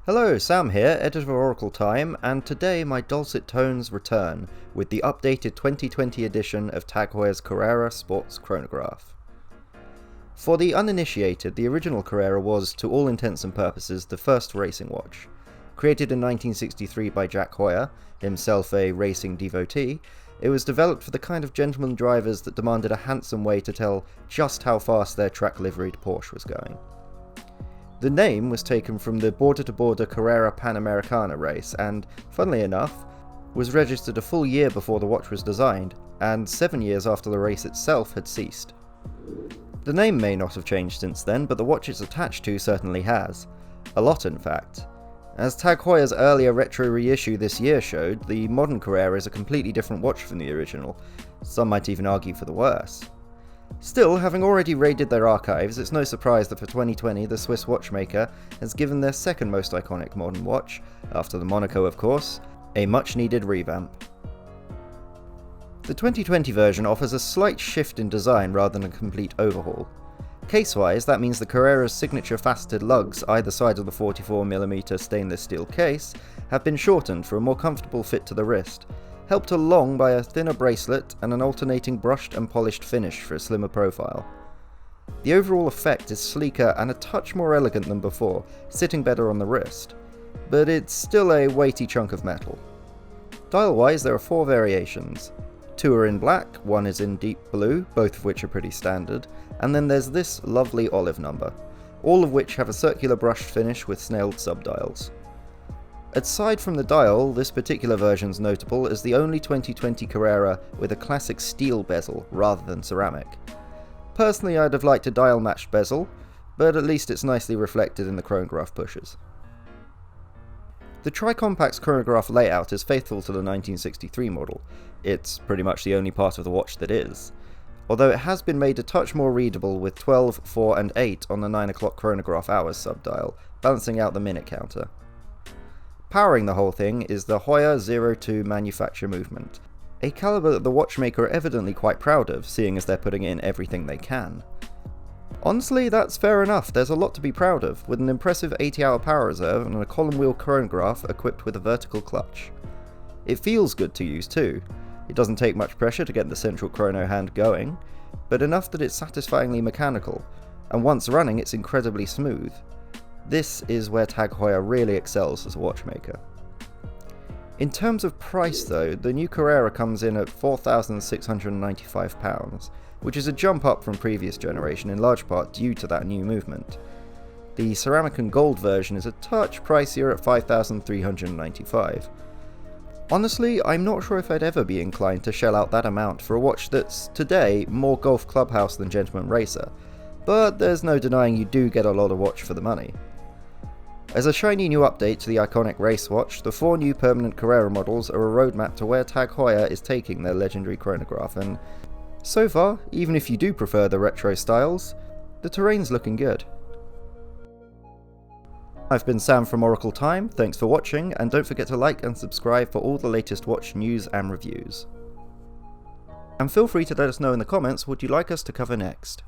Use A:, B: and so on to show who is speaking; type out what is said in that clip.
A: Hello, Sam here, editor of Oracle Time, and today my dulcet tones return with the updated 2020 edition of Tag Hauer Carrera Sports Chronograph. For the uninitiated, the original Carrera was, to all intents and purposes, the first racing watch. Created in 1963 by Tag Heuer, himself a racing devotee, it was developed for the kind of gentleman drivers that demanded a handsome way to tell just how fast their track-liveried Porsche was going. The name was taken from the border-to-border Carrera Panamericana race and, funnily enough, was registered a full year before the watch was designed, and 7 years after the race itself had ceased. The name may not have changed since then, but the watch it's attached to certainly has. A lot, in fact. As Tag Heuer's earlier retro reissue this year showed, the modern Carrera is a completely different watch from the original. Some might even argue for the worse. Still, having already raided their archives, it's no surprise that for 2020 the Swiss watchmaker has given their second most iconic modern watch, after the Monaco of course, a much needed revamp. The 2020 version offers a slight shift in design rather than a complete overhaul. Case-wise, that means the Carrera's signature faceted lugs either side of the 44mm stainless steel case have been shortened for a more comfortable fit to the wrist, helped along by a thinner bracelet and an alternating brushed and polished finish for a slimmer profile. The overall effect is sleeker and a touch more elegant than before, sitting better on the wrist, but it's still a weighty chunk of metal. Dial-wise, there are 4 variations. 2 are in black, 1 is in deep blue, both of which are pretty standard, and then there's this lovely olive number, all of which have a circular brushed finish with snailed subdials. Aside from the dial, this particular version's notable as the only 2020 Carrera with a classic steel bezel rather than ceramic. Personally, I'd have liked a dial-matched bezel, but at least it's nicely reflected in the chronograph pushers. The Tri-Compact's chronograph layout is faithful to the 1963 model. It's pretty much the only part of the watch that is. Although it has been made a touch more readable with 12, 4 and 8 on the 9 o'clock chronograph hours subdial, balancing out the minute counter. Powering the whole thing is the Heuer 02 manufacture movement, a caliber that the watchmaker are evidently quite proud of, seeing as they're putting in everything they can. Honestly, that's fair enough, there's a lot to be proud of, with an impressive 80-hour power reserve and a column wheel chronograph equipped with a vertical clutch. It feels good to use too. It doesn't take much pressure to get the central chrono hand going, but enough that it's satisfyingly mechanical, and once running it's incredibly smooth. This is where Tag Heuer really excels as a watchmaker. In terms of price though, the new Carrera comes in at £4,695, which is a jump up from previous generation in large part due to that new movement. The ceramic and gold version is a touch pricier at £5,395. Honestly, I'm not sure if I'd ever be inclined to shell out that amount for a watch that's, today, more golf clubhouse than gentleman racer, but there's no denying you do get a lot of watch for the money. As a shiny new update to the iconic race watch, the 4 new permanent Carrera models are a roadmap to where Tag Heuer is taking their legendary chronograph, and so far, even if you do prefer the retro styles, the terrain's looking good. I've been Sam from Oracle Time, thanks for watching, and don't forget to like and subscribe for all the latest watch news and reviews. And feel free to let us know in the comments what you'd like us to cover next.